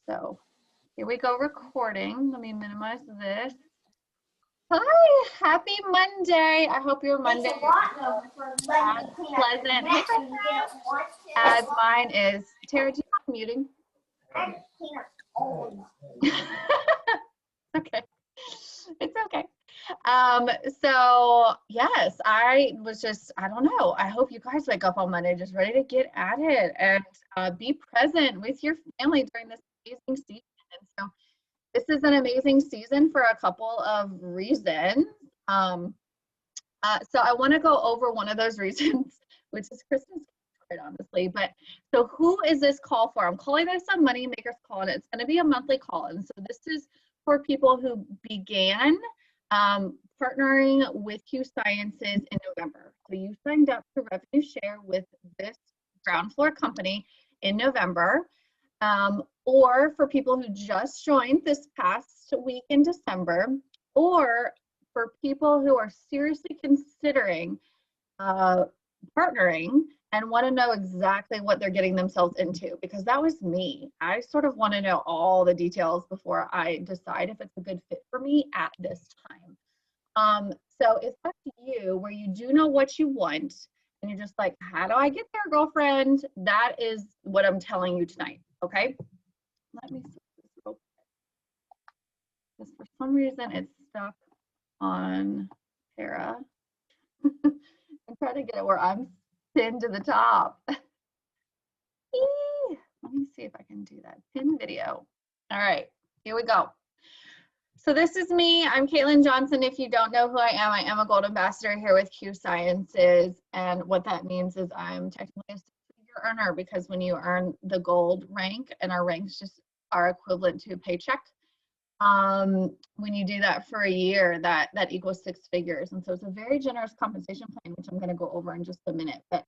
So here we go recording. Let me minimize this. Hi, happy Monday. I hope your Monday is as pleasant as mine is. Tara, do you mind muting? Okay, it's okay. So yes, I don't know. I hope you guys wake up on Monday just ready to get at it and be present with your family during this amazing season. And so this is an amazing season for a couple of reasons. So I want to go over one of those reasons, which is Christmas, quite honestly. But so who is this call for? I'm calling this a Money Makers call, and it's going to be a monthly call. And so this is for people who began partnering with Q Sciences in November. So you signed up to revenue share with this ground floor company in November. Or for people who just joined this past week in December, or for people who are seriously considering partnering and want to know exactly what they're getting themselves into, because that was me. I sort of want to know all the details before I decide if it's a good fit for me at this time. So it's up to you, where you do know what you want and you're just like, how do I get there, girlfriend? That is what I'm telling you tonight. Okay, let me see this real quick, because for some reason it's stuck on Tara. I'm trying to get it where I'm pinned to the top. Let me see if I can do that. Pin video. All right, here we go. So this is me. I'm Caitlin Johnson. If you don't know who I am a gold ambassador here with Q Sciences. And what that means is I'm technically a six-figure earner, because when you earn the gold rank, and our ranks just are equivalent to a paycheck, when you do that for a year, that equals 6 figures. And so it's a very generous compensation plan, which I'm going to go over in just a minute. But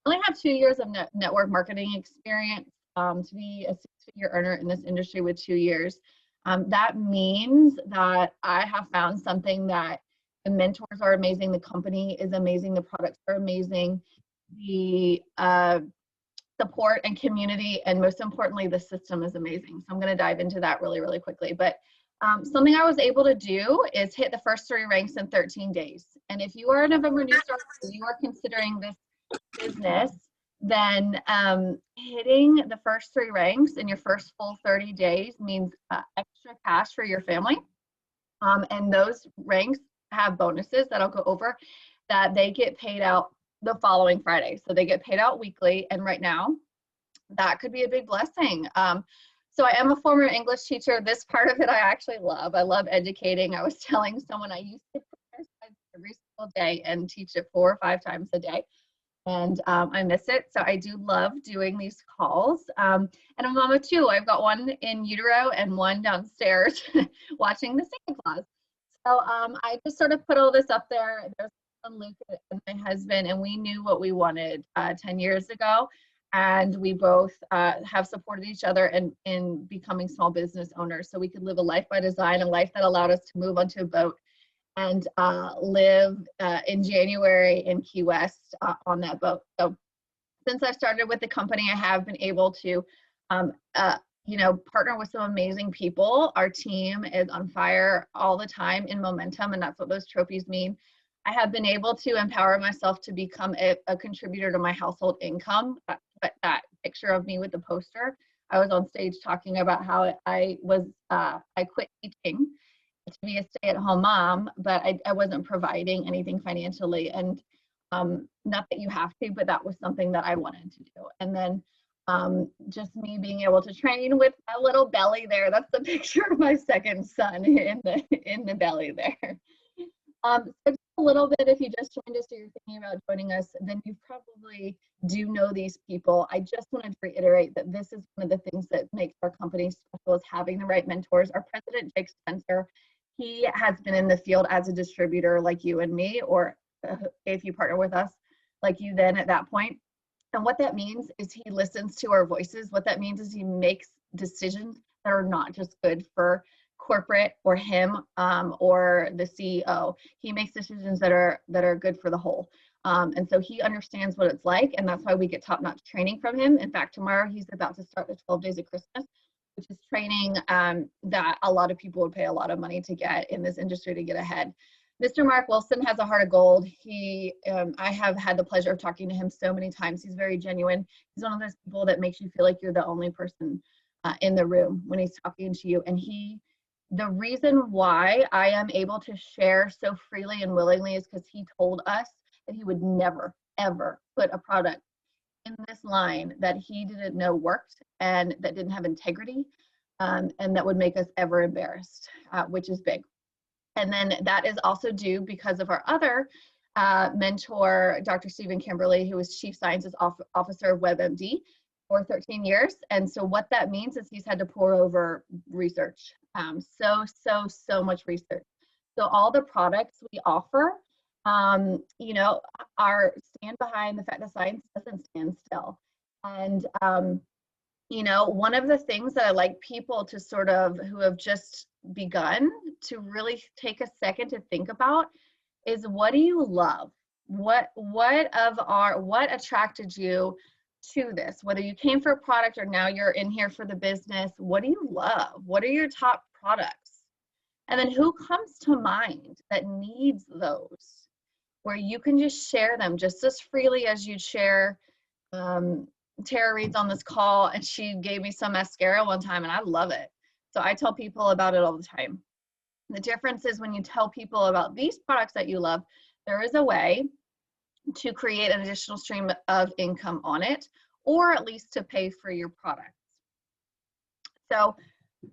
I only have 2 years of network marketing experience to be a 6-figure earner in this industry with 2 years. That means that I have found something that the mentors are amazing, the company is amazing, the products are amazing, the support and community, and most importantly, the system is amazing. So I'm going to dive into that really, really quickly. But something I was able to do is hit the first 3 ranks in 13 days. And if you are a November new starter, you are considering this business, then hitting the first 3 ranks in your first full 30 days means extra cash for your family. And those ranks have bonuses that I'll go over, that they get paid out the following Friday. So they get paid out weekly. And right now, that could be a big blessing. So I am a former English teacher. This part of it I actually love. I love educating. I was telling someone I used to prepare every single day and teach it 4 or 5 times a day. And I miss it. So I do love doing these calls. And I'm a mama too. I've got one in utero and one downstairs watching the Santa Claus. So I just sort of put all this up there. There's Luke and my husband, and we knew what we wanted 10 years ago. And we both have supported each other in becoming small business owners, so we could live a life by design, a life that allowed us to move onto a boat and live in January in Key West on that boat. So since I started with the company, I have been able to partner with some amazing people. Our team is on fire all the time in momentum, and that's what those trophies mean. I have been able to empower myself to become a contributor to my household income. That picture of me with the poster, I was on stage talking about how I quit teaching to be a stay-at-home mom, but I wasn't providing anything financially. And not that you have to, but that was something that I wanted to do. And then just me being able to train with a little belly there. That's the picture of my second son in the belly there. So just a little bit, if you just joined us or you're thinking about joining us, then you probably do know these people. I just wanted to reiterate that this is one of the things that makes our company special, is having the right mentors. Our president, Jake Spencer, he has been in the field as a distributor like you and me, or if you partner with us, like you then at that point. And what that means is he listens to our voices. What that means is he makes decisions that are not just good for corporate or him or the CEO. He makes decisions that are good for the whole. And so he understands what it's like, and that's why we get top-notch training from him. In fact, tomorrow he's about to start the 12 Days of Christmas. which is training that a lot of people would pay a lot of money to get in this industry to get ahead. Mr. Mark Wilson has a heart of gold. I have had the pleasure of talking to him so many times. He's very genuine. He's one of those people that makes you feel like you're the only person in the room when he's talking to you. And the reason why I am able to share so freely and willingly is because he told us that he would never, ever put a product in this line that he didn't know worked and that didn't have integrity, and that would make us ever embarrassed, which is big. And then that is also due because of our other mentor, Dr. Stephen Kimberly, who was Chief Sciences Officer of WebMD for 13 years. And so what that means is he's had to pour over research, so much research. So all the products we offer, you know, stand behind the fact that science doesn't stand still. And, you know, one of the things that I like people to sort of, who have just begun to really take a second to think about is, what do you love? What attracted you to this? Whether you came for a product or now you're in here for the business, what do you love? What are your top products? And then who comes to mind that needs those, where you can just share them just as freely as you'd share. Tara Reid's on this call and she gave me some mascara one time and I love it. So I tell people about it all the time. The difference is when you tell people about these products that you love, there is a way to create an additional stream of income on it, or at least to pay for your products. So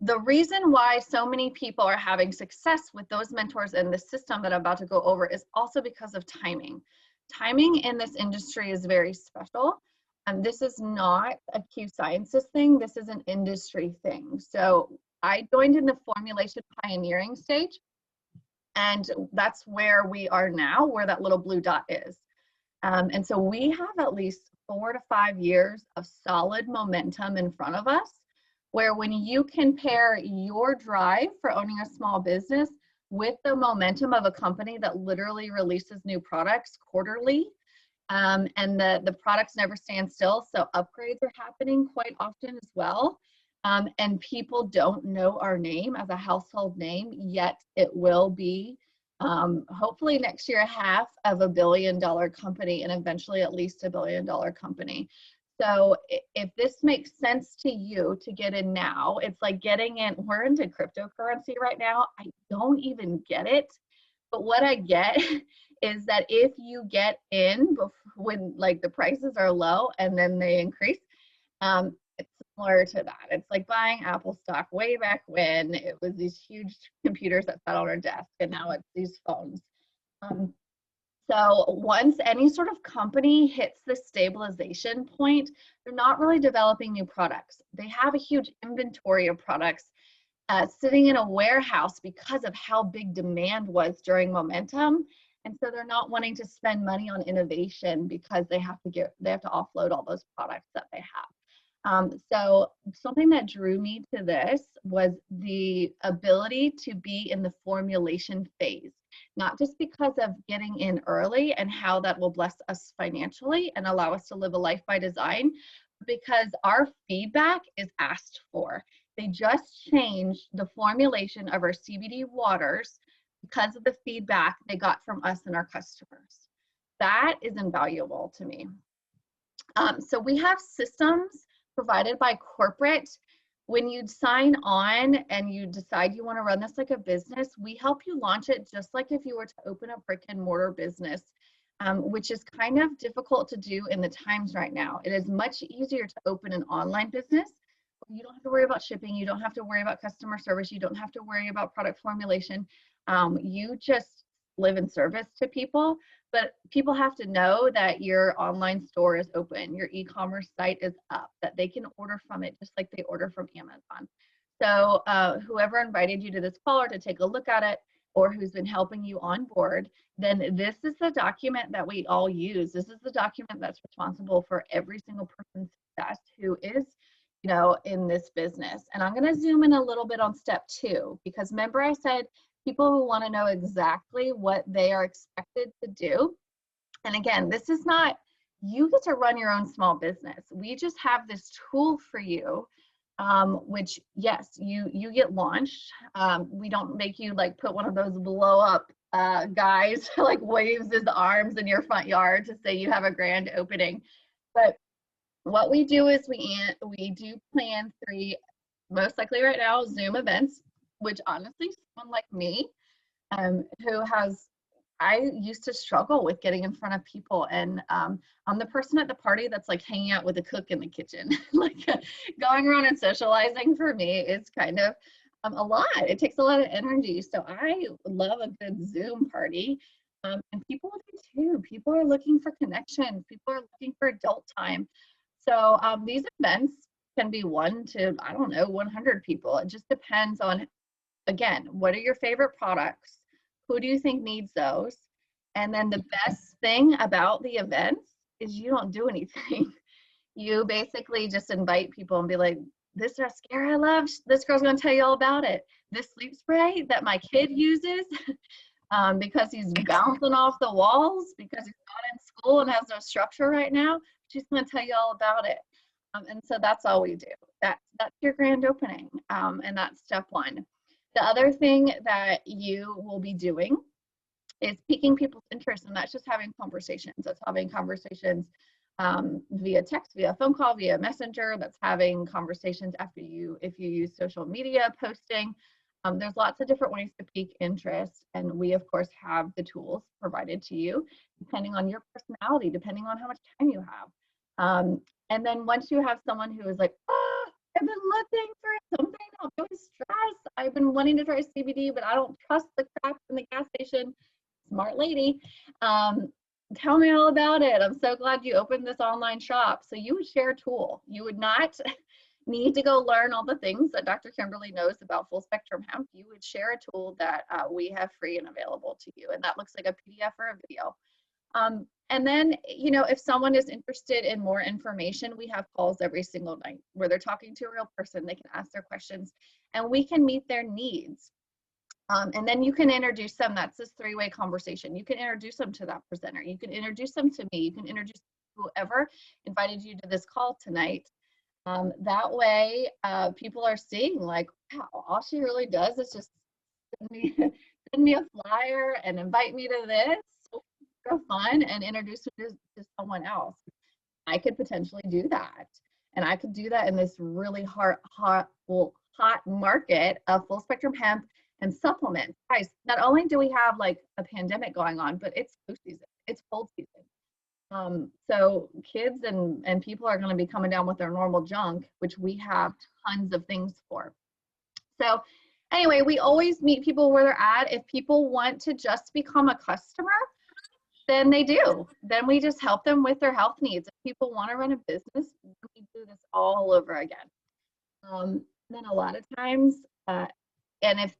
the reason why so many people are having success with those mentors and the system that I'm about to go over is also because of timing. Timing in this industry is very special. And this is not a Q Sciences thing, this is an industry thing. So I joined in the formulation pioneering stage, and that's where we are now, where that little blue dot is. And so we have at least 4 to 5 years of solid momentum in front of us, where when you can pair your drive for owning a small business with the momentum of a company that literally releases new products quarterly, and the products never stand still, so upgrades are happening quite often as well. And people don't know our name as a household name, yet it will be hopefully next year $500 million company, and eventually at least $1 billion company. So if this makes sense to you to get in now, it's like getting in. We're into cryptocurrency right now. I don't even get it, but what I get is that if you get in when like the prices are low and then they increase, it's similar to that. It's like buying Apple stock way back when it was these huge computers that sat on our desk, and now it's these phones. So once any sort of company hits the stabilization point, they're not really developing new products. They have a huge inventory of products sitting in a warehouse because of how big demand was during momentum. And so they're not wanting to spend money on innovation because they have to offload all those products that they have. So something that drew me to this was the ability to be in the formulation phase, not just because of getting in early and how that will bless us financially and allow us to live a life by design, because our feedback is asked for. They just changed the formulation of our CBD waters because of the feedback they got from us and our customers. That is invaluable to me. So we have systems provided by corporate. When you sign on and you decide you want to run this like a business, we help you launch it just like if you were to open a brick and mortar business, which is kind of difficult to do in the times right now. It is much easier to open an online business. You don't have to worry about shipping. You don't have to worry about customer service. You don't have to worry about product formulation. You just live in service to people, but people have to know that your online store is open, your e-commerce site is up, that they can order from it just like they order from Amazon. So whoever invited you to this call or to take a look at it, or who's been helping you on board, then this is the document that we all use. This is the document that's responsible for every single person's success who is, you know, in this business. And I'm going to zoom in a little bit on step 2, because remember I said people who want to know exactly what they are expected to do. And again, this is not, you get to run your own small business. We just have this tool for you which yes, you get launched. We don't make you like put one of those blow up guys like waves his arms in your front yard to say you have a grand opening. But what we do is we do plan 3, most likely right now, Zoom events, which honestly, someone like me, who has, I used to struggle with getting in front of people, and I'm the person at the party that's like hanging out with the cook in the kitchen. Like going around and socializing for me is kind of a lot. It takes a lot of energy. So I love a good Zoom party. And people do too. People are looking for connection. People are looking for adult time. So these events can be 1 to, I don't know, 100 people. It just depends on, again, what are your favorite products? Who do you think needs those? And then the best thing about the events is you don't do anything. You basically just invite people and be like, this mascara I love, this girl's gonna tell you all about it. This sleep spray that my kid uses because he's bouncing off the walls because he's not in school and has no structure right now, she's gonna tell you all about it. And so that's all we do. That's your grand opening, and that's step 1. The other thing that you will be doing is piquing people's interest, and that's just having conversations. That's having conversations via text, via phone call, via messenger. That's having conversations after if you use social media posting. There's lots of different ways to pique interest, and we of course have the tools provided to you depending on your personality, depending on how much time you have. And then once you have someone who is like, oh, I've been looking for something to help me with stress, I've been wanting to try CBD, but I don't trust the crap in the gas station. Smart lady. Tell me all about it. I'm so glad you opened this online shop. So you would share a tool. You would not need to go learn all the things that Dr. Kimberly knows about full spectrum hemp. You would share a tool that we have free and available to you. And that looks like a PDF or a video. And then, you know, if someone is interested in more information, we have calls every single night where they're talking to a real person. They can ask their questions and we can meet their needs. And then you can introduce them. That's this 3-way conversation. You can introduce them to that presenter. You can introduce them to me. You can introduce whoever invited you to this call tonight. That way, people are seeing like, wow, all she really does is just send me a flyer and invite me to this. So fun, and introduce me to someone else. I could potentially do that. And I could do that in this really hot market of full spectrum hemp and supplements. Guys, not only do we have like a pandemic going on, but it's flu season, it's cold season. So kids and people are going to be coming down with their normal junk, which we have tons of things for. So anyway, we always meet people where they're at. If people want to just become a customer, then they do. Then we just help them with their health needs. If people want to run a business, we do this all over again. Then a lot of times, and if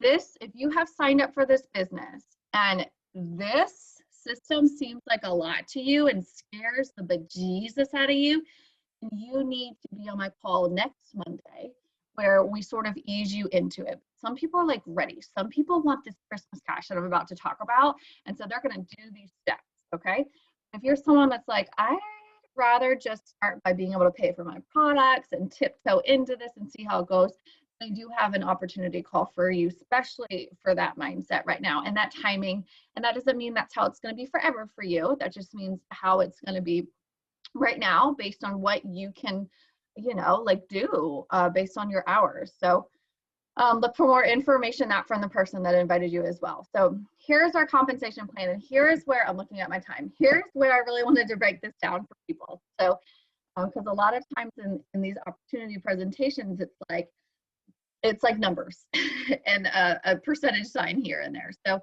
you have signed up for this business and this system seems like a lot to you and scares the bejesus out of you, you need to be on my call next Monday where we sort of ease you into it. Some people are like ready. Some people want this Christmas cash that I'm about to talk about. And so they're going to do these steps. Okay. If you're someone that's like, I'd rather just start by being able to pay for my products and tiptoe into this and see how it goes, I do have an opportunity call for you, especially for that mindset right now and that timing. And that doesn't mean that's how it's going to be forever for you. That just means how it's going to be right now based on what you can, you know, like do based on your hours. So look for more information from the person that invited you as well. So here's our compensation plan. And here's where I'm looking at my time. Here's where I really wanted to break this down for people. So because a lot of times in these opportunity presentations, it's like numbers and a percentage sign here and there. So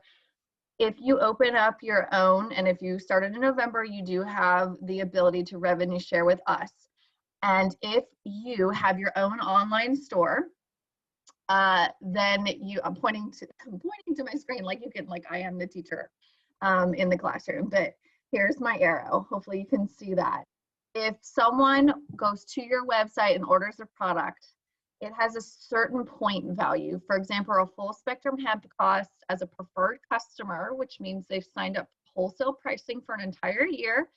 if you open up your own, and if you started in November, you do have the ability to revenue share with us. And if you have your own online store, then I'm pointing to my screen like you can, like I am the teacher in the classroom, but here's my arrow. Hopefully you can see that. If someone goes to your website and orders a product, it has a certain point value. For example, a full spectrum hemp costs as a preferred customer, which means they've signed up wholesale pricing for an entire year.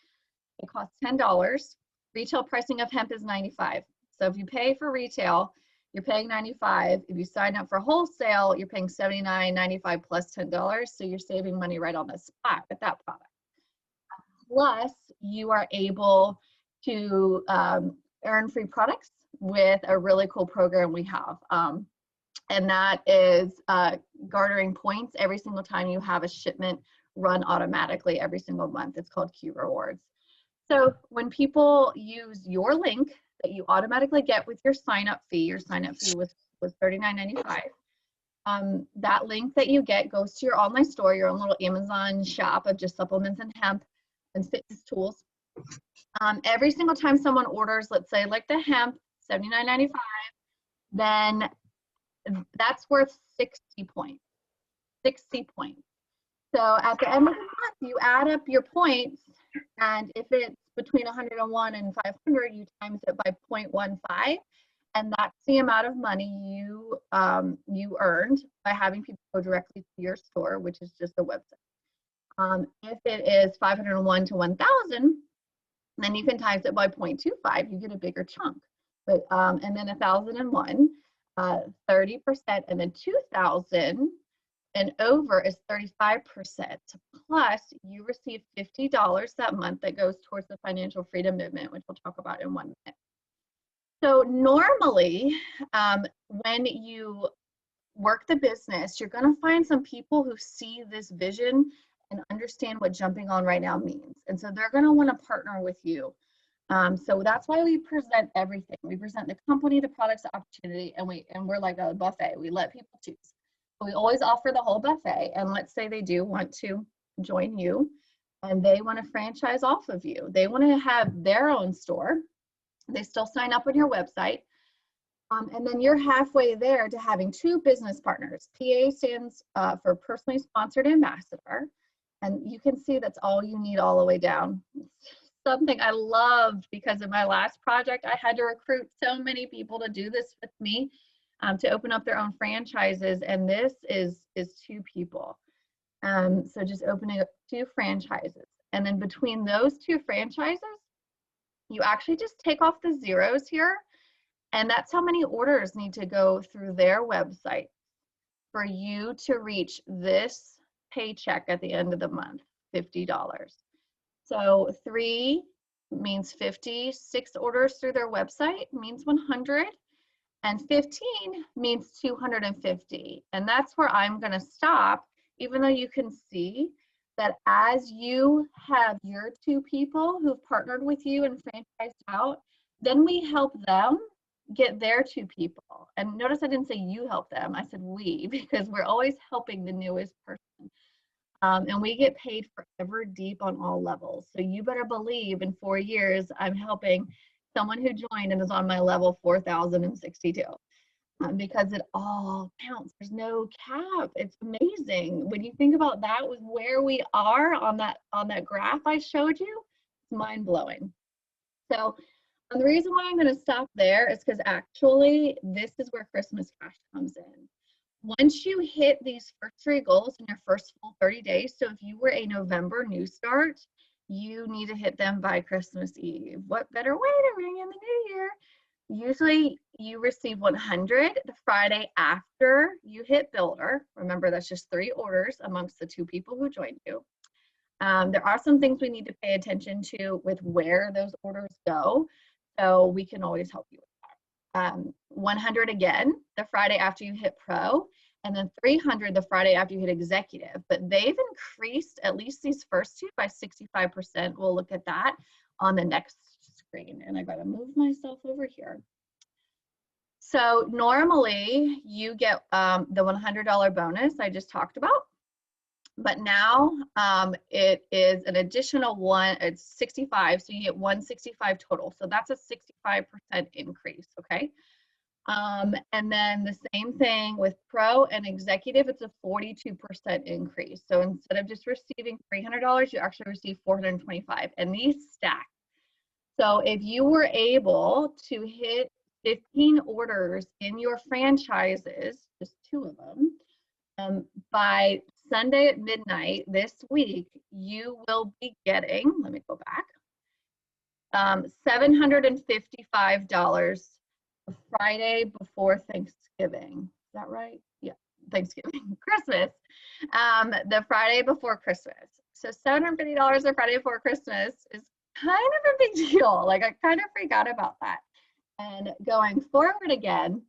It costs $10. Retail pricing of hemp is $95. So if you pay for retail, you're paying $95. If you sign up for wholesale, you're paying $79.95 plus $10. So you're saving money right on the spot with that product. Plus, you are able to earn free products with a really cool program we have. And that is garnering points every single time you have a shipment run automatically every single month. It's called Q Rewards. So when people use your link that you automatically get with your sign-up fee was $39.95. That link that you get goes to your online store, your own little Amazon shop of just supplements and hemp and fitness tools. Every single time someone orders, let's say like the hemp, $79.95, then that's worth 60 points. 60 points. So at the end of the month, you add up your points, and if it's between 101 and 500, you times it by 0.15, and that's the amount of money you earned by having people go directly to your store, which is just a website. If it is 501 to 1,000, then you can times it by 0.25. You get a bigger chunk. But and then 1,001, 30%, and then 2,000 and over is 35%. Plus, you receive $50 that month that goes towards the Financial Freedom Movement, which we'll talk about in 1 minute. So normally, when you work the business, you're going to find some people who see this vision and understand what jumping on right now means. And so they're going to want to partner with you. So that's why we present everything. We present the company, the products, the opportunity, and we're like a buffet. We let people choose. We always offer the whole buffet. And let's say they do want to join you and they want to franchise off of you. They want to have their own store. They still sign up on your website. And then you're halfway there to having 2 business partners. PA stands for Personally Sponsored Ambassador. And you can see that's all you need all the way down. Something I loved because in my last project, I had to recruit so many people to do this with me to open up their own franchises. And this is 2 people. So just opening up 2 franchises. And then between those 2 franchises, you actually just take off the zeros here. And that's how many orders need to go through their website for you to reach this paycheck at the end of the month, $50. So 3 means 50, 6 orders through their website means 100, and 15 means 250. And that's where I'm going to stop, even though you can see that as you have your 2 people who've partnered with you and franchised out, then we help them get their 2 people. And notice I didn't say you help them, I said we, because we're always helping the newest person. And we get paid forever deep on all levels. So you better believe in 4 years, I'm helping someone who joined and is on my level 4,062. Because it all counts. There's no cap. It's amazing. When you think about that with where we are on that graph I showed you, it's mind-blowing. So the reason why I'm going to stop there is because actually this is where Christmas Cash comes in. Once you hit these first 3 goals in your first full 30 days, so if you were a November new start, you need to hit them by Christmas Eve. What better way to ring in the new year? Usually you receive 100 the Friday after you hit Builder. Remember, that's just 3 orders amongst the 2 people who joined you. There are some things we need to pay attention to with where those orders go, so we can always help you with that. 100 again the Friday after you hit Pro, and then 300 the Friday after you hit Executive. But they've increased at least these first 2 by 65%. We'll look at that on the next screen, and I gotta move myself over here. So normally you get the $100 bonus I just talked about, but now it is an additional it's 65, so you get 165 total. So that's a 65% increase, okay? And then the same thing with Pro and Executive, it's a 42% increase. So instead of just receiving $300, you actually receive $425, and these stack. So if you were able to hit 15 orders in your franchises, just 2 of them, by Sunday at midnight this week, you will be getting, let me go back, $755 the Friday before Thanksgiving. Is that right? Yeah, Thanksgiving, Christmas. The Friday before Christmas. So $750 the Friday before Christmas is kind of a big deal. Like, I kind of forgot about that. And going forward again,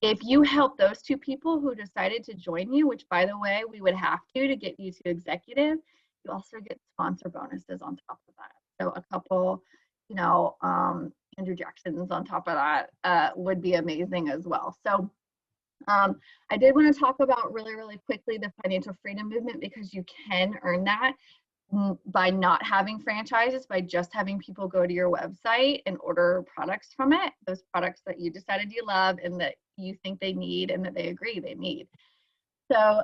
if you help those two people who decided to join you, which by the way, we would have to get you to executive, you also get sponsor bonuses on top of that. So a couple, you know, Andrew Jackson's on top of that would be amazing as well. So I did want to talk about really quickly the financial freedom movement, because you can earn that by not having franchises, by just having people go to your website and order products from it, those products that you decided you love and that you think they need and that they agree they need. So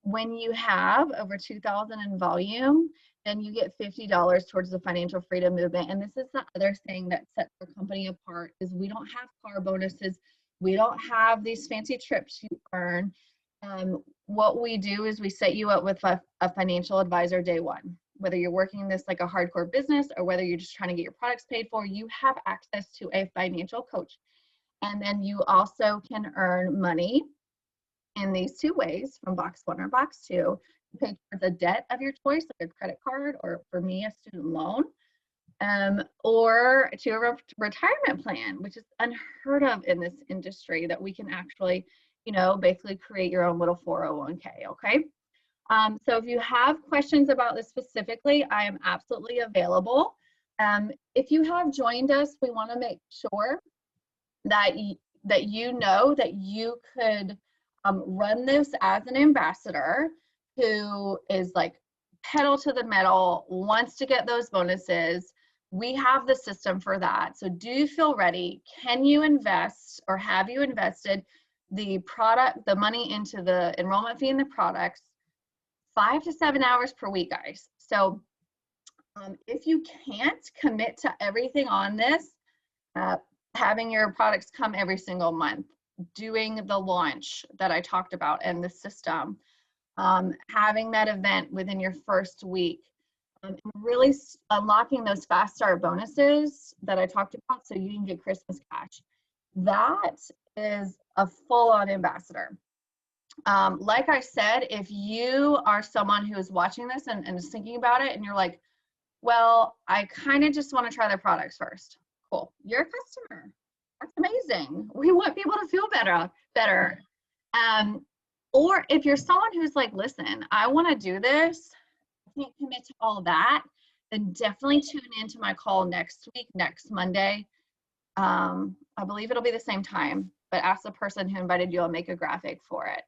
when you have over 2,000 in volume, then you get $50 towards the financial freedom movement. And this is the other thing that sets our company apart, is we don't have car bonuses. We don't have these fancy trips you earn. What we do is we set you up with a financial advisor day one. Whether you're working this like a hardcore business or whether you're just trying to get your products paid for, you have access to a financial coach. And then you also can earn money in these two ways, from box one or box two. You pay towards a debt of your choice, like a credit card, or for me, a student loan, or to a retirement plan, which is unheard of in this industry, that we can actually, you know, basically create your own little 401k, okay? So if you have questions about this specifically, I am absolutely available. If you have joined us, we want to make sure that you know that you could run this as an ambassador who is like pedal to the metal, wants to get those bonuses. We have the system for that. So do you feel ready? Can you invest, or have you invested the money into the enrollment fee and the products 5 to 7 hours per week, guys? So if you can't commit to everything on this, having your products come every single month, doing the launch that I talked about and the system, having that event within your first week, and really unlocking those fast start bonuses that I talked about so you can get Christmas cash. That is a full-on ambassador. Like I said, if you are someone who is watching this and is thinking about it and you're like, well, I kind of just want to try their products first. Cool, you're a customer. That's amazing. We want people to feel better. Or if you're someone who's like, listen, I want to do this, I can't commit to all that, then definitely tune into my call next week, next Monday. I believe it'll be the same time, but ask the person who invited you, I'll make a graphic for it.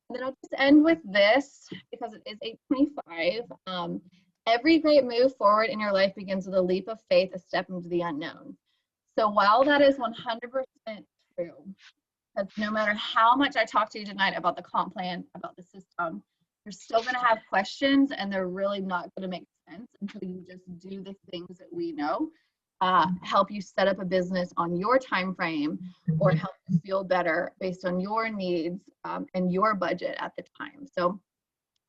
And then I'll just end with this, because it is 8:25. Every great move forward in your life begins with a leap of faith, a step into the unknown. So while that is 100% true, because no matter how much I talk to you tonight about the comp plan, about the system, you're still going to have questions, and they're really not going to make sense until you just do the things that we know help you set up a business on your time frame, or help you feel better based on your needs and your budget at the time. So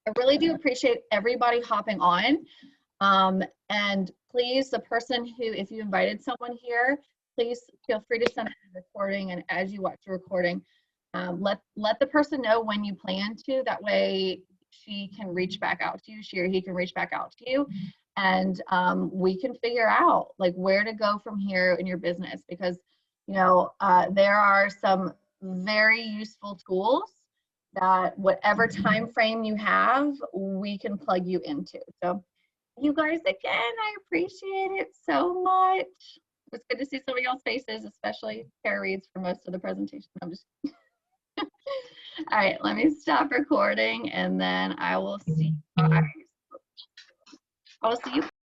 I really do appreciate everybody hopping on. And please, the person who, if you invited someone here, please feel free to send a recording. And as you watch the recording, let the person know when you plan to. That way she can reach back out to you, she or he can reach back out to you. And we can figure out like where to go from here in your business, because, you know, there are some very useful tools that whatever time frame you have, we can plug you into. So you guys, again, I appreciate it so much. It's good to see some of y'all's faces, especially Tara Reed's for most of the presentation. I'm just all right, let me stop recording, and then I will see you guys. I will see you